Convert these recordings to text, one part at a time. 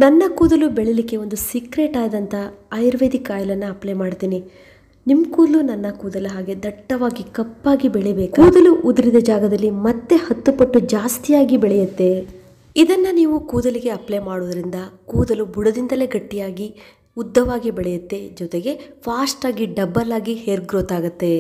ನನ್ನ ಕೂದಲು ಬೆಳಿಲಿಕ್ಕೆ ಒಂದು ಸೀಕ್ರೆಟ್ ಆದಂಥ ಆಯುರ್ವೇದಿಕ್ ಆಯಿಲನ್ನು ಅಪ್ಲೈ ಮಾಡ್ತೀನಿ. ನಿಮ್ಮ ಕೂದಲು ನನ್ನ ಕೂದಲು ಹಾಗೆ ದಟ್ಟವಾಗಿ ಕಪ್ಪಾಗಿ ಬೆಳಿಬೇಕು. ಕೂದಲು ಉದುರಿದ ಜಾಗದಲ್ಲಿ ಮತ್ತೆ 10 ಪಟ್ಟು ಜಾಸ್ತಿಯಾಗಿ ಬೆಳೆಯುತ್ತೆ. ಇದನ್ನು ನೀವು ಕೂದಲಿಗೆ ಅಪ್ಲೈ ಮಾಡೋದ್ರಿಂದ ಕೂದಲು ಬುಡದಿಂದಲೇ ಗಟ್ಟಿಯಾಗಿ ಉದ್ದವಾಗಿ ಬೆಳೆಯುತ್ತೆ. ಜೊತೆಗೆ ಫಾಸ್ಟಾಗಿ ಡಬಲ್ ಆಗಿ ಹೇರ್ ಗ್ರೋತ್ ಆಗುತ್ತೆ.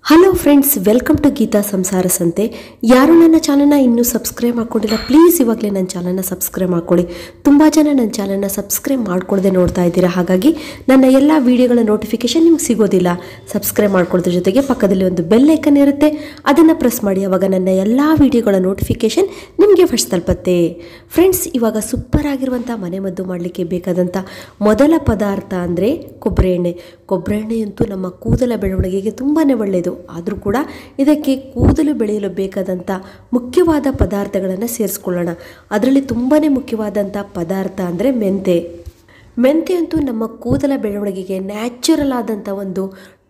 Hello friends, welcome to Geetha Samsara Sante. ಯಾರು ನನ್ನ ಚಾನಲ್ನ ಇನ್ನೂ ಸಬ್ಸ್ಕ್ರೈಬ್ ಮಾಡ್ಕೊಂಡಿಲ್ಲ, ಪ್ಲೀಸ್ ಇವಾಗಲೇ ನನ್ನ ಚಾನಲ್ನ ಸಬ್ಸ್ಕ್ರೈಬ್ ಮಾಡ್ಕೊಳ್ಳಿ. ತುಂಬ ಜನ ನನ್ನ ಚಾನಲ್ನ ಸಬ್ಸ್ಕ್ರೈಬ್ ಮಾಡ್ಕೊಳ್ಳದೆ ನೋಡ್ತಾ ಇದ್ದೀರಾ, ಹಾಗಾಗಿ ನನ್ನ ಎಲ್ಲ ವೀಡಿಯೋಗಳ ನೋಟಿಫಿಕೇಶನ್ ನಿಮ್ಗೆ ಸಿಗೋದಿಲ್ಲ. ಸಬ್ಸ್ಕ್ರೈಬ್ ಮಾಡ್ಕೊಳ್ಳೋದ್ರ ಜೊತೆಗೆ ಪಕ್ಕದಲ್ಲಿ ಒಂದು ಬೆಲ್ ಐಕನ್ ಇರುತ್ತೆ, ಅದನ್ನು ಪ್ರೆಸ್ ಮಾಡಿ. ಆವಾಗ ನನ್ನ ಎಲ್ಲ ವೀಡಿಯೋಗಳ ನೋಟಿಫಿಕೇಶನ್ ನಿಮಗೆ ಫಸ್ಟ್ ತಲುಪುತ್ತೆ. ಫ್ರೆಂಡ್ಸ್, ಇವಾಗ ಸೂಪರ್ ಆಗಿರುವಂಥ ಮನೆಮದ್ದು ಮಾಡಲಿಕ್ಕೆ ಬೇಕಾದಂಥ ಮೊದಲ ಪದಾರ್ಥ ಅಂದರೆ ಕೊಬ್ಬರಿ ಎಣ್ಣೆ. ಕೊಬ್ಬರಿ ಎಣ್ಣೆಯಂತೂ ನಮ್ಮ ಕೂದಲ ಬೆಳವಣಿಗೆಗೆ ತುಂಬಾ ಒಳ್ಳೆಯದು. ಆದರೂ ಕೂಡ ಇದಕ್ಕೆ ಕೂದಲು ಬೆಳೆಯಲು ಬೇಕಾದಂಥ ಮುಖ್ಯವಾದ ಪದಾರ್ಥಗಳನ್ನು ಸೇರಿಸ್ಕೊಳ್ಳೋಣ. ಅದರಲ್ಲಿ ತುಂಬಾ ಮುಖ್ಯವಾದಂಥ ಪದಾರ್ಥ ಅಂದರೆ ಮೆಂತೆ. ಮೆಂತೆ ಅಂತೂ ನಮ್ಮ ಕೂದಲ ಬೆಳವಣಿಗೆಗೆ ನ್ಯಾಚುರಲ್ ಆದಂಥ ಒಂದು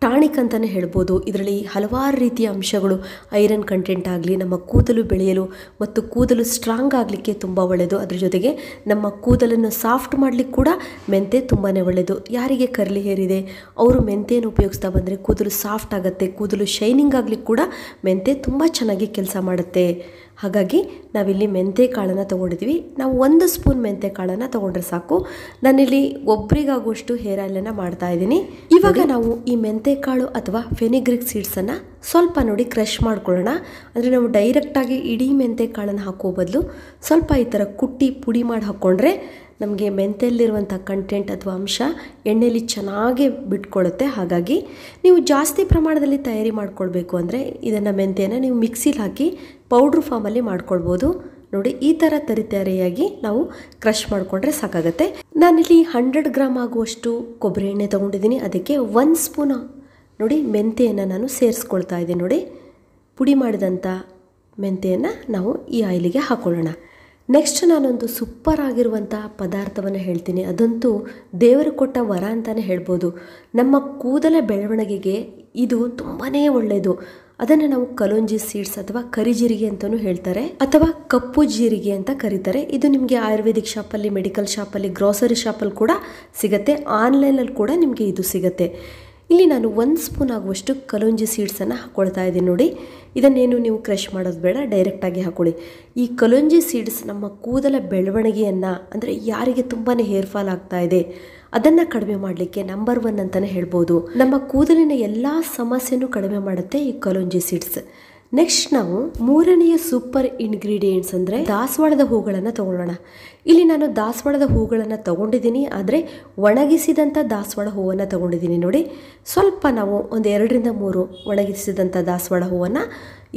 ಟಾನಿಕ್ ಅಂತಲೇ ಹೇಳ್ಬೋದು. ಇದರಲ್ಲಿ ಹಲವಾರು ರೀತಿಯ ಅಂಶಗಳು, ಐರನ್ ಕಂಟೆಂಟ್ ಆಗಲಿ, ನಮ್ಮ ಕೂದಲು ಬೆಳೆಯಲು ಮತ್ತು ಕೂದಲು ಸ್ಟ್ರಾಂಗ್ ಆಗಲಿಕ್ಕೆ ತುಂಬ ಒಳ್ಳೆಯದು. ಅದ್ರ ಜೊತೆಗೆ ನಮ್ಮ ಕೂದಲನ್ನು ಸಾಫ್ಟ್ ಮಾಡಲಿಕ್ಕೆ ಕೂಡ ಮೆಂತೆ ತುಂಬಾ ಒಳ್ಳೆಯದು. ಯಾರಿಗೆ ಕರ್ಲಿ ಹೇರ್ ಇದೆ ಅವರು ಮೆಂತೆಯನ್ನು ಉಪಯೋಗಿಸ್ತಾ ಬಂದರೆ ಕೂದಲು ಸಾಫ್ಟ್ ಆಗುತ್ತೆ. ಕೂದಲು ಶೈನಿಂಗ್ ಆಗಲಿಕ್ಕೆ ಕೂಡ ಮೆಂತೆ ತುಂಬ ಚೆನ್ನಾಗಿ ಕೆಲಸ ಮಾಡುತ್ತೆ. ಹಾಗಾಗಿ ನಾವಿಲ್ಲಿ ಮೆಂತೆ ಕಾಳನ್ನು ತೊಗೊಂಡಿದ್ದೀವಿ. ನಾವು 1 ಸ್ಪೂನ್ ಮೆಂತೆ ಕಾಳನ್ನು ತೊಗೊಂಡ್ರೆ ಸಾಕು. ನಾನಿಲ್ಲಿ ಒಬ್ಬರಿಗಾಗುವಷ್ಟು ಹೇರ್ ಆಯಿಲನ್ನು ಮಾಡ್ತಾ ಇದ್ದೀನಿ. ಇವಾಗ ನಾವು ಈ ಮೆಂತೆ ಕಾಳು ಅಥವಾ ಫೆನಿಗ್ರಿಕ್ ಸೀಡ್ಸನ್ನು ಸ್ವಲ್ಪ ನೋಡಿ ಕ್ರಷ್ ಮಾಡ್ಕೊಳ್ಳೋಣ. ಅಂದರೆ ನಾವು ಡೈರೆಕ್ಟಾಗಿ ಇಡೀ ಮೆಂತೆ ಕಾಳನ್ನು ಹಾಕೋ ಬದಲು ಸ್ವಲ್ಪ ಈ ಥರ ಕುಟ್ಟಿ ಪುಡಿ ಮಾಡಿ ಹಾಕ್ಕೊಂಡ್ರೆ ನಮಗೆ ಮೆಂತೆಯಲ್ಲಿರುವಂಥ ಕಂಟೆಂಟ್ ಅಥವಾ ಅಂಶ ಎಣ್ಣೆಯಲ್ಲಿ ಚೆನ್ನಾಗಿ ಬಿಟ್ಕೊಳ್ಳುತ್ತೆ. ಹಾಗಾಗಿ ನೀವು ಜಾಸ್ತಿ ಪ್ರಮಾಣದಲ್ಲಿ ತಯಾರಿ ಮಾಡ್ಕೊಳ್ಬೇಕು ಅಂದರೆ ಇದನ್ನು ಮೆಂತೆಯನ್ನು ನೀವು ಮಿಕ್ಸಿಲಿ ಹಾಕಿ ಪೌಡ್ರ್ ಫಾರ್ಮಲ್ಲಿ ಮಾಡ್ಕೊಳ್ಬೋದು. ನೋಡಿ, ಈ ಥರ ತರಿತರಿಯಾಗಿ ನಾವು ಕ್ರಷ್ ಮಾಡಿಕೊಂಡ್ರೆ ಸಾಕಾಗುತ್ತೆ. ನಾನಿಲ್ಲಿ 100 ಗ್ರಾಮ್ ಆಗುವಷ್ಟು ಕೊಬ್ಬರಿ ಎಣ್ಣೆ ತೊಗೊಂಡಿದ್ದೀನಿ. ಅದಕ್ಕೆ 1 ಸ್ಪೂನ್ ನೋಡಿ ಮೆಂತೆಯನ್ನು ನಾನು ಸೇರಿಸ್ಕೊಳ್ತಾ ಇದ್ದೀನಿ. ನೋಡಿ, ಪುಡಿ ಮಾಡಿದಂಥ ಮೆಂತೆಯನ್ನು ನಾವು ಈ ಆಯಿಲಿಗೆ ಹಾಕ್ಕೊಳ್ಳೋಣ. ನೆಕ್ಸ್ಟ್ ನಾನೊಂದು ಸೂಪರ್ ಆಗಿರುವಂಥ ಪದಾರ್ಥವನ್ನು ಹೇಳ್ತೀನಿ. ಅದಂತೂ ದೇವರು ಕೊಟ್ಟ ವರ ಅಂತಲೇ ಹೇಳ್ಬೋದು. ನಮ್ಮ ಕೂದಲ ಬೆಳವಣಿಗೆಗೆ ಇದು ತುಂಬಾ ಒಳ್ಳೆಯದು. ಅದನ್ನು ನಾವು ಕಲೋಂಜಿ ಸೀಡ್ಸ್ ಅಥವಾ ಕರಿಜೀರಿಗೆ ಅಂತಲೂ ಹೇಳ್ತಾರೆ, ಅಥವಾ ಕಪ್ಪು ಜೀರಿಗೆ ಅಂತ ಕರೀತಾರೆ. ಇದು ನಿಮಗೆ ಆಯುರ್ವೇದಿಕ್ ಶಾಪಲ್ಲಿ, ಮೆಡಿಕಲ್ ಶಾಪಲ್ಲಿ, ಗ್ರೋಸರಿ ಶಾಪಲ್ಲಿ ಕೂಡ ಸಿಗುತ್ತೆ. ಆನ್ಲೈನಲ್ಲಿ ಕೂಡ ನಿಮಗೆ ಇದು ಸಿಗುತ್ತೆ. ಇಲ್ಲಿ ನಾನು 1 ಸ್ಪೂನ್ ಆಗುವಷ್ಟು ಕಲೋಂಜಿ ಸೀಡ್ಸನ್ನು ಹಾಕ್ಕೊಳ್ತಾ ಇದ್ದೀನಿ. ನೋಡಿ, ಇದನ್ನೇನು ನೀವು ಕ್ರಷ್ ಮಾಡೋದು ಬೇಡ, ಡೈರೆಕ್ಟಾಗಿ ಹಾಕ್ಕೊಳ್ಳಿ. ಈ ಕಲೋಂಜಿ ಸೀಡ್ಸ್ ನಮ್ಮ ಕೂದಲ ಬೆಳವಣಿಗೆಯನ್ನು, ಅಂದರೆ ಯಾರಿಗೆ ತುಂಬಾ ಹೇರ್ ಫಾಲ್ ಆಗ್ತಾ ಇದೆ ಅದನ್ನು ಕಡಿಮೆ ಮಾಡಲಿಕ್ಕೆ ನಂಬರ್ 1 ಅಂತಲೇ ಹೇಳ್ಬೋದು. ನಮ್ಮ ಕೂದಲಿನ ಎಲ್ಲ ಸಮಸ್ಯೆನೂ ಕಡಿಮೆ ಮಾಡುತ್ತೆ ಈ ಕಲೋಂಜಿ ಸೀಡ್ಸ್. ನೆಕ್ಸ್ಟ್ ನಾವು 3ನೆಯ ಸೂಪರ್ ಇಂಗ್ರೀಡಿಯೆಂಟ್ಸ್ ಅಂದರೆ ದಾಸವಾಳದ ಹೂಗಳನ್ನು ತಗೊಳ್ಳೋಣ. ಇಲ್ಲಿ ನಾನು ದಾಸವಾಳದ ಹೂಗಳನ್ನು ತಗೊಂಡಿದ್ದೀನಿ, ಆದರೆ ಒಣಗಿಸಿದಂಥ ದಾಸವಾಳ ಹೂವನ್ನು ತಗೊಂಡಿದ್ದೀನಿ. ನೋಡಿ, ಸ್ವಲ್ಪ ನಾವು ಒಂದು 2ರಿಂದ 3 ಒಣಗಿಸಿದಂಥ ದಾಸವಾಳ ಹೂವನ್ನು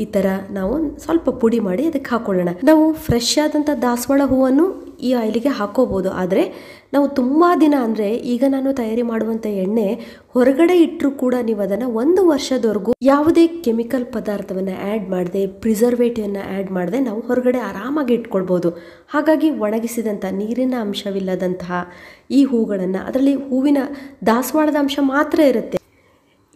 ಈ ಥರ ನಾವು ಸ್ವಲ್ಪ ಪುಡಿ ಮಾಡಿ ಅದಕ್ಕೆ ಹಾಕೊಳ್ಳೋಣ. ನಾವು ಫ್ರೆಶ್ ಆದಂಥ ದಾಸವಾಳ ಹೂವನ್ನು ಈ ಆಯಿಲಿಗೆ ಹಾಕೋಬೋದು, ಆದರೆ ನಾವು ತುಂಬ ದಿನ, ಅಂದರೆ ಈಗ ನಾನು ತಯಾರಿ ಮಾಡುವಂಥ ಎಣ್ಣೆ ಹೊರಗಡೆ ಇಟ್ಟರೂ ಕೂಡ ನೀವು ಅದನ್ನು 1 ವರ್ಷದವರೆಗೂ ಯಾವುದೇ ಕೆಮಿಕಲ್ ಪದಾರ್ಥವನ್ನು ಆ್ಯಡ್ ಮಾಡದೆ, ಪ್ರಿಸರ್ವೇಟಿವನ್ನು ಆ್ಯಡ್ ಮಾಡದೆ ನಾವು ಹೊರಗಡೆ ಆರಾಮಾಗಿ ಇಟ್ಕೊಳ್ಬೋದು. ಹಾಗಾಗಿ ಒಣಗಿಸಿದಂಥ ನೀರಿನ ಅಂಶವಿಲ್ಲದಂತಹ ಈ ಹೂಗಳನ್ನು, ಅದರಲ್ಲಿ ಹೂವಿನ ದಾಸವಾಳದ ಅಂಶ ಮಾತ್ರ ಇರುತ್ತೆ.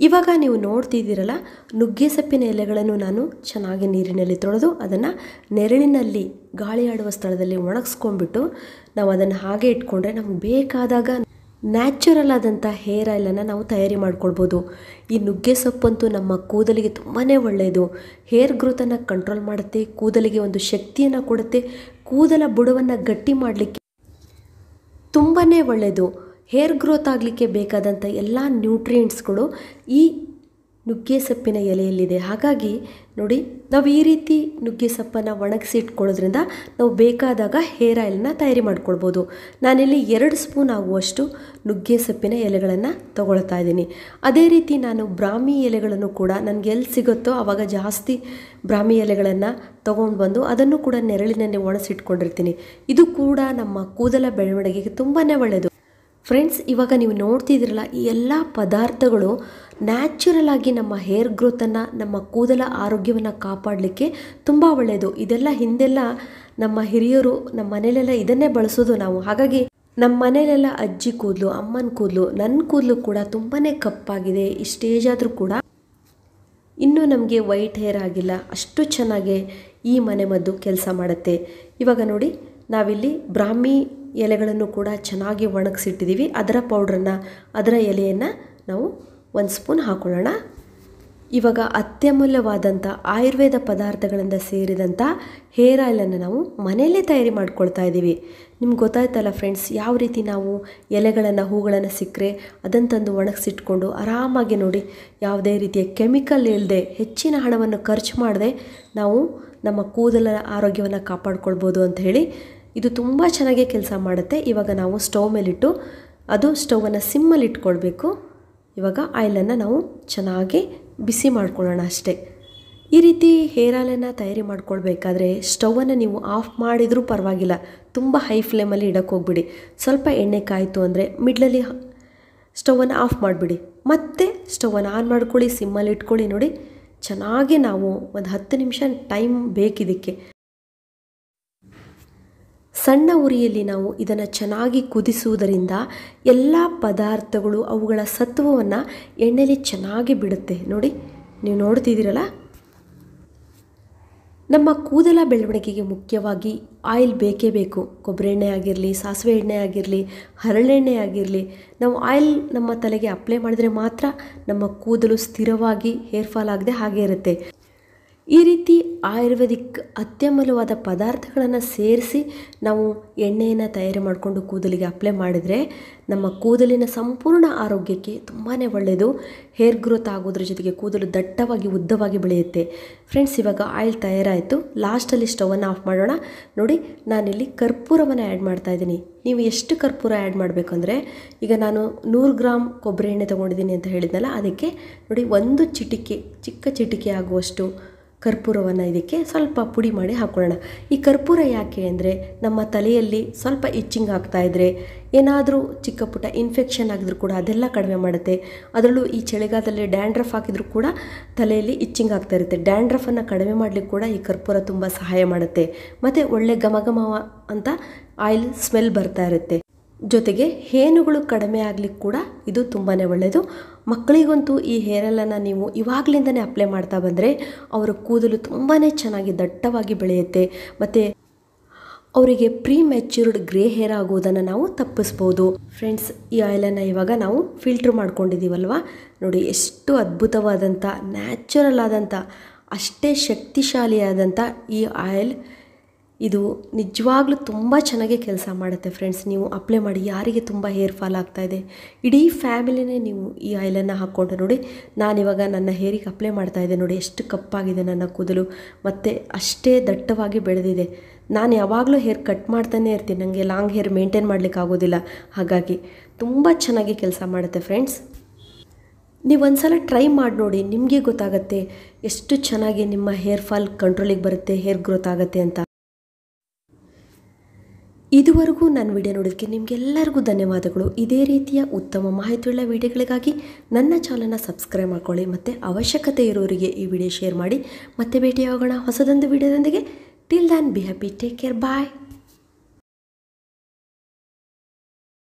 ಇವಾಗ ನೀವು ನೋಡ್ತಿದ್ದೀರಲ್ಲ, ನುಗ್ಗೆ ಸೊಪ್ಪಿನ ಎಲೆಗಳನ್ನು ನಾನು ಚೆನ್ನಾಗಿ ನೀರಿನಲ್ಲಿ ತೊಳೆದು ಅದನ್ನು ನೆರಳಿನಲ್ಲಿ ಗಾಳಿ ಆಡುವ ಸ್ಥಳದಲ್ಲಿ ಒಣಗಿಸ್ಕೊಂಡ್ಬಿಟ್ಟು ನಾವು ಅದನ್ನು ಹಾಗೆ ಇಟ್ಕೊಂಡ್ರೆ ನಮ್ಗೆ ಬೇಕಾದಾಗ ನ್ಯಾಚುರಲ್ ಆದಂಥ ಹೇರ್ ಆಯಿಲನ್ನು ನಾವು ತಯಾರಿ ಮಾಡ್ಕೊಳ್ಬೋದು. ಈ ನುಗ್ಗೆ ಸೊಪ್ಪಂತೂ ನಮ್ಮ ಕೂದಲಿಗೆ ತುಂಬಾ ಒಳ್ಳೆಯದು. ಹೇರ್ ಗ್ರೋತನ್ನು ಕಂಟ್ರೋಲ್ ಮಾಡುತ್ತೆ, ಕೂದಲಿಗೆ ಒಂದು ಶಕ್ತಿಯನ್ನು ಕೊಡುತ್ತೆ, ಕೂದಲ ಬುಡವನ್ನು ಗಟ್ಟಿ ಮಾಡಲಿಕ್ಕೆ ತುಂಬಾ ಒಳ್ಳೆಯದು. ಹೇರ್ ಗ್ರೋತ್ ಆಗಲಿಕ್ಕೆ ಬೇಕಾದಂಥ ಎಲ್ಲ ನ್ಯೂಟ್ರಿಯೆಂಟ್ಸ್ಗಳು ಈ ನುಗ್ಗೆ ಸೊಪ್ಪಿನ ಎಲೆಯಲ್ಲಿದೆ. ಹಾಗಾಗಿ ನೋಡಿ, ನಾವು ಈ ರೀತಿ ನುಗ್ಗೆ ಸೊಪ್ಪನ್ನು ಒಣಗಿಸಿ ಇಟ್ಕೊಳ್ಳೋದ್ರಿಂದ ನಾವು ಬೇಕಾದಾಗ ಹೇರ್ ಆಯಿಲನ್ನ ತಯಾರಿ ಮಾಡ್ಕೊಳ್ಬೋದು. ನಾನಿಲ್ಲಿ 2 ಸ್ಪೂನ್ ಆಗುವಷ್ಟು ನುಗ್ಗೆ ಸೊಪ್ಪಿನ ಎಲೆಗಳನ್ನು ತಗೊಳ್ತಾ ಇದ್ದೀನಿ. ಅದೇ ರೀತಿ ನಾನು ಬ್ರಾಹ್ಮಿ ಎಲೆಗಳನ್ನು ಕೂಡ ನನಗೆ ಎಲ್ಲಿ ಸಿಗುತ್ತೋ ಆವಾಗ ಜಾಸ್ತಿ ಬ್ರಾಹ್ಮಿ ಎಲೆಗಳನ್ನು ತೊಗೊಂಡು ಬಂದು ಅದನ್ನು ಕೂಡ ನೆರಳಿನಲ್ಲಿ ಒಣಸಿಟ್ಕೊಂಡಿರ್ತೀನಿ. ಇದು ಕೂಡ ನಮ್ಮ ಕೂದಲ ಬೆಳವಣಿಗೆಗೆ ತುಂಬಾ ಒಳ್ಳೆಯದು. ಫ್ರೆಂಡ್ಸ್, ಇವಾಗ ನೀವು ನೋಡ್ತಿದ್ದೀರಲ್ಲ, ಈ ಎಲ್ಲ ಪದಾರ್ಥಗಳು ನ್ಯಾಚುರಲ್ ಆಗಿ ನಮ್ಮ ಹೇರ್ ಗ್ರೋತನ್ನು, ನಮ್ಮ ಕೂದಲ ಆರೋಗ್ಯವನ್ನು ಕಾಪಾಡಲಿಕ್ಕೆ ತುಂಬ ಒಳ್ಳೆಯದು. ಇದೆಲ್ಲ ಹಿಂದೆಲ್ಲ ನಮ್ಮ ಹಿರಿಯರು, ನಮ್ಮ ಮನೇಲೆಲ್ಲ ಇದನ್ನೇ ಬಳಸೋದು ನಾವು. ಹಾಗಾಗಿ ನಮ್ಮ ಮನೇಲೆಲ್ಲ ಅಜ್ಜಿ ಕೂದಲು, ಅಮ್ಮನ ಕೂದಲು, ನನ್ನ ಕೂದಲು ಕೂಡ ತುಂಬಾ ಕಪ್ಪಾಗಿದೆ. ಈ ಸ್ಟೇಜ್ ಆದರೂ ಕೂಡ ಇನ್ನೂ ನಮಗೆ ವೈಟ್ ಹೇರ್ ಆಗಿಲ್ಲ. ಅಷ್ಟು ಚೆನ್ನಾಗಿ ಈ ಮನೆಮದ್ದು ಕೆಲಸ ಮಾಡುತ್ತೆ. ಇವಾಗ ನೋಡಿ, ನಾವಿಲ್ಲಿ ಬ್ರಾಹ್ಮಿ ಎಲೆಗಳನ್ನು ಕೂಡ ಚೆನ್ನಾಗಿ ಒಣಗಿಸಿಟ್ಟಿದ್ದೀವಿ. ಅದರ ಪೌಡ್ರನ್ನು, ಅದರ ಎಲೆಯನ್ನು ನಾವು 1 ಸ್ಪೂನ್ ಹಾಕೊಳ್ಳೋಣ. ಇವಾಗ ಅತ್ಯಮೂಲ್ಯವಾದಂಥ ಆಯುರ್ವೇದ ಪದಾರ್ಥಗಳಿಂದ ಸೇರಿದಂಥ ಹೇರ್ ಆಯಿಲನ್ನು ನಾವು ಮನೆಯಲ್ಲೇ ತಯಾರಿ ಮಾಡ್ಕೊಳ್ತಾ ಇದ್ದೀವಿ. ನಿಮ್ಗೆ ಗೊತ್ತಾಯ್ತಲ್ಲ ಫ್ರೆಂಡ್ಸ್, ಯಾವ ರೀತಿ ನಾವು ಎಲೆಗಳನ್ನು, ಹೂಗಳನ್ನು ಸಿಕ್ಕರೆ ಅದನ್ನು ತಂದು ಒಣಗಿಸಿಟ್ಕೊಂಡು ಆರಾಮಾಗಿ ನೋಡಿ, ಯಾವುದೇ ರೀತಿಯ ಕೆಮಿಕಲ್ ಇಲ್ಲದೆ, ಹೆಚ್ಚಿನ ಹಣವನ್ನು ಖರ್ಚು ಮಾಡದೆ ನಾವು ನಮ್ಮ ಕೂದಲ ಆರೋಗ್ಯವನ್ನು ಕಾಪಾಡ್ಕೊಳ್ಬೋದು ಅಂತ ಹೇಳಿ ಇದು ತುಂಬ ಚೆನ್ನಾಗಿ ಕೆಲಸ ಮಾಡುತ್ತೆ. ಇವಾಗ ನಾವು ಸ್ಟವ್ ಮೇಲಿಟ್ಟು, ಅದು ಸ್ಟವನ್ನು ಸಿಮ್ಮಲ್ಲಿ ಇಟ್ಕೊಳ್ಬೇಕು. ಇವಾಗ ಆಯಿಲನ್ನು ನಾವು ಚೆನ್ನಾಗಿ ಬಿಸಿ ಮಾಡ್ಕೊಳ್ಳೋಣ ಅಷ್ಟೇ. ಈ ರೀತಿ ಹೇರ್ ಆಯಿಲನ್ನು ತಯಾರಿ ಮಾಡ್ಕೊಳ್ಬೇಕಾದ್ರೆ ಸ್ಟವನ್ನು ನೀವು ಆಫ್ ಮಾಡಿದರೂ ಪರವಾಗಿಲ್ಲ, ತುಂಬ ಹೈ ಫ್ಲೇಮಲ್ಲಿ ಇಡಕ್ಕೆ ಹೋಗ್ಬಿಡಿ. ಸ್ವಲ್ಪ ಎಣ್ಣೆ ಕಾಯಿತು ಅಂದರೆ ಮಿಡ್ಲಲ್ಲಿ ಸ್ಟವನ್ನು ಆಫ್ ಮಾಡಿಬಿಡಿ, ಮತ್ತೆ ಸ್ಟವನ್ನು ಆನ್ ಮಾಡ್ಕೊಳ್ಳಿ, ಸಿಮ್ಮಲ್ಲಿ ಇಟ್ಕೊಳ್ಳಿ. ನೋಡಿ, ಚೆನ್ನಾಗಿ ನಾವು ಒಂದು 10 ನಿಮಿಷ ಟೈಮ್ ಬೇಕಿದ್ದಕ್ಕೆ. ಸಣ್ಣ ಉರಿಯಲ್ಲಿ ನಾವು ಇದನ್ನು ಚೆನ್ನಾಗಿ ಕುದಿಸುವುದರಿಂದ ಎಲ್ಲ ಪದಾರ್ಥಗಳು ಅವುಗಳ ಸತ್ವವನ್ನು ಎಣ್ಣೆಯಲ್ಲಿ ಚೆನ್ನಾಗಿ ಬಿಡುತ್ತೆ. ನೋಡಿ, ನೀವು ನೋಡ್ತಿದ್ದೀರಲ್ಲ, ನಮ್ಮ ಕೂದಲ ಬೆಳವಣಿಗೆಗೆ ಮುಖ್ಯವಾಗಿ ಆಯಿಲ್ ಬೇಕೇ ಬೇಕು. ಕೊಬ್ಬರಿ ಎಣ್ಣೆ ಆಗಿರಲಿ, ಸಾಸಿವೆ ಎಣ್ಣೆ ಆಗಿರಲಿ, ಹರಳೆಣ್ಣೆ ಆಗಿರಲಿ, ನಾವು ಆಯಿಲ್ ನಮ್ಮ ತಲೆಗೆ ಅಪ್ಲೈ ಮಾಡಿದ್ರೆ ಮಾತ್ರ ನಮ್ಮ ಕೂದಲು ಸ್ಥಿರವಾಗಿ ಹೇರ್ ಫಾಲ್ ಆಗದೆ ಹಾಗೆ ಇರುತ್ತೆ. ಈ ರೀತಿ ಆಯುರ್ವೇದಿಕ್ ಅತ್ಯಮೂಲ್ಯವಾದ ಪದಾರ್ಥಗಳನ್ನು ಸೇರಿಸಿ ನಾವು ಎಣ್ಣೆಯನ್ನು ತಯಾರಿ ಮಾಡಿಕೊಂಡು ಕೂದಲಿಗೆ ಅಪ್ಲೈ ಮಾಡಿದರೆ ನಮ್ಮ ಕೂದಲಿನ ಸಂಪೂರ್ಣ ಆರೋಗ್ಯಕ್ಕೆ ತುಂಬಾ ಒಳ್ಳೆಯದು. ಹೇರ್ ಗ್ರೋತ್ ಆಗೋದ್ರ ಜೊತೆಗೆ ಕೂದಲು ದಟ್ಟವಾಗಿ, ಉದ್ದವಾಗಿ ಬೆಳೆಯುತ್ತೆ. ಫ್ರೆಂಡ್ಸ್, ಇವಾಗ ಆಯಿಲ್ ತಯಾರಾಯಿತು. ಲಾಸ್ಟಲ್ಲಿ ಸ್ಟವನ್ನು ಆಫ್ ಮಾಡೋಣ. ನೋಡಿ, ನಾನಿಲ್ಲಿ ಕರ್ಪೂರವನ್ನು ಆ್ಯಡ್ ಮಾಡ್ತಾಯಿದ್ದೀನಿ. ನೀವು ಎಷ್ಟು ಕರ್ಪೂರ ಆ್ಯಡ್ ಮಾಡಬೇಕು ಅಂದರೆ, ಈಗ ನಾನು 100 ಗ್ರಾಮ್ ಕೊಬ್ಬರಿ ಎಣ್ಣೆ ತೊಗೊಂಡಿದ್ದೀನಿ ಅಂತ ಹೇಳಿದ್ನಲ್ಲ, ಅದಕ್ಕೆ ನೋಡಿ 1 ಚಿಟಿಕೆ, ಚಿಕ್ಕ ಚಿಟಿಕೆ ಆಗುವಷ್ಟು ಕರ್ಪೂರವನ್ನು ಇದಕ್ಕೆ ಸ್ವಲ್ಪ ಪುಡಿ ಮಾಡಿ ಹಾಕೊಳ್ಳೋಣ. ಈ ಕರ್ಪೂರ ಯಾಕೆ ಅಂದರೆ, ನಮ್ಮ ತಲೆಯಲ್ಲಿ ಸ್ವಲ್ಪ ಇಚ್ಚಿಂಗ್ ಆಗ್ತಾಯಿದ್ರೆ, ಏನಾದರೂ ಚಿಕ್ಕ ಪುಟ್ಟ ಇನ್ಫೆಕ್ಷನ್ ಆಗಿದ್ರು ಕೂಡ ಅದೆಲ್ಲ ಕಡಿಮೆ ಮಾಡುತ್ತೆ. ಅದರಲ್ಲೂ ಈ ಚಳಿಗಾಲದಲ್ಲಿ ಡ್ಯಾಂಡ್ರಫ್ ಹಾಕಿದರೂ ಕೂಡ ತಲೆಯಲ್ಲಿ ಇಚ್ಚಿಂಗ್ ಆಗ್ತಾ ಇರುತ್ತೆ. ಡ್ಯಾಂಡ್ರಫನ್ನು ಕಡಿಮೆ ಮಾಡಲಿಕ್ಕೆ ಕೂಡ ಈ ಕರ್ಪೂರ ತುಂಬ ಸಹಾಯ ಮಾಡುತ್ತೆ. ಮತ್ತು ಒಳ್ಳೆ ಘಮ ಅಂತ ಆಯಿಲ್ ಸ್ಮೆಲ್ ಬರ್ತಾ ಇರುತ್ತೆ. ಜೊತೆಗೆ ಹೇನುಗಳು ಕಡಿಮೆ ಆಗಲಿಕ್ಕೆ ಕೂಡ ಇದು ತುಂಬಾ ಒಳ್ಳೆಯದು. ಮಕ್ಕಳಿಗಂತೂ ಈ ಹೇರ್ ಆಯಿಲನ್ನು ನೀವು ಇವಾಗಲಿಂದನೇ ಅಪ್ಲೈ ಮಾಡ್ತಾ ಬಂದರೆ ಅವರ ಕೂದಲು ತುಂಬಾ ಚೆನ್ನಾಗಿ ದಟ್ಟವಾಗಿ ಬೆಳೆಯುತ್ತೆ. ಮತ್ತು ಅವರಿಗೆ ಪ್ರೀ ಮೆಚ್ಯೂರ್ಡ್ ಗ್ರೇ ಹೇರ್ ಆಗೋದನ್ನು ನಾವು ತಪ್ಪಿಸ್ಬೋದು. ಫ್ರೆಂಡ್ಸ್, ಈ ಆಯಿಲನ್ನು ಇವಾಗ ನಾವು ಫಿಲ್ಟ್ರ್ ಮಾಡ್ಕೊಂಡಿದ್ದೀವಲ್ವ, ನೋಡಿ ಎಷ್ಟು ಅದ್ಭುತವಾದಂಥ, ನ್ಯಾಚುರಲ್ ಆದಂಥ, ಅಷ್ಟೇ ಶಕ್ತಿಶಾಲಿಯಾದಂಥ ಈ ಆಯಿಲ್. ಇದು ನಿಜವಾಗ್ಲೂ ತುಂಬ ಚೆನ್ನಾಗಿ ಕೆಲಸ ಮಾಡುತ್ತೆ ಫ್ರೆಂಡ್ಸ್. ನೀವು ಅಪ್ಲೈ ಮಾಡಿ. ಯಾರಿಗೆ ತುಂಬ ಹೇರ್ ಫಾಲ್ ಆಗ್ತಾಯಿದೆ, ಇಡೀ ಫ್ಯಾಮಿಲಿನೇ ನೀವು ಈ ಆಯಿಲನ್ನು ಹಾಕ್ಕೊಂಡು ನೋಡಿ. ನಾನಿವಾಗ ನನ್ನ ಹೇರಿಗೆ ಅಪ್ಲೈ ಮಾಡ್ತಾಯಿದ್ದೆ. ನೋಡಿ ಎಷ್ಟು ಕಪ್ಪಾಗಿದೆ ನನ್ನ ಕೂದಲು, ಮತ್ತು ಅಷ್ಟೇ ದಟ್ಟವಾಗಿ ಬೆಳೆದಿದೆ. ನಾನು ಯಾವಾಗಲೂ ಹೇರ್ ಕಟ್ ಮಾಡ್ತಾನೆ ಇರ್ತೀನಿ, ನನಗೆ ಲಾಂಗ್ ಹೇರ್ ಮೇಂಟೈನ್ ಮಾಡಲಿಕ್ಕೆ ಆಗೋದಿಲ್ಲ. ಹಾಗಾಗಿ ತುಂಬ ಚೆನ್ನಾಗಿ ಕೆಲಸ ಮಾಡುತ್ತೆ ಫ್ರೆಂಡ್ಸ್. ನೀವು ಒಂದ್ಸಲ ಟ್ರೈ ಮಾಡಿ ನೋಡಿ, ನಿಮಗೆ ಗೊತ್ತಾಗುತ್ತೆ ಎಷ್ಟು ಚೆನ್ನಾಗಿ ನಿಮ್ಮ ಹೇರ್ ಫಾಲ್ ಕಂಟ್ರೋಲಿಗೆ ಬರುತ್ತೆ, ಹೇರ್ ಗ್ರೋತ್ ಆಗುತ್ತೆ ಅಂತ. ಇದುವರೆಗೂ ನನ್ನ ವಿಡಿಯೋ ನೋಡೋದಕ್ಕೆ ನಿಮಗೆಲ್ಲರಿಗೂ ಧನ್ಯವಾದಗಳು. ಇದೇ ರೀತಿಯ ಉತ್ತಮ ಮಾಹಿತಿಯುಳ್ಳ ವಿಡಿಯೋಗಳಿಗಾಗಿ ನನ್ನ ಚಾನಲ್ನ ಸಬ್ಸ್ಕ್ರೈಬ್ ಮಾಡ್ಕೊಳ್ಳಿ, ಮತ್ತು ಅವಶ್ಯಕತೆ ಇರೋರಿಗೆ ಈ ವಿಡಿಯೋ ಶೇರ್ ಮಾಡಿ. ಮತ್ತೆ ಭೇಟಿಯಾಗೋಣ ಹೊಸದೊಂದು ವಿಡಿಯೋದೊಂದಿಗೆ. Till then, be happy, take care, bye.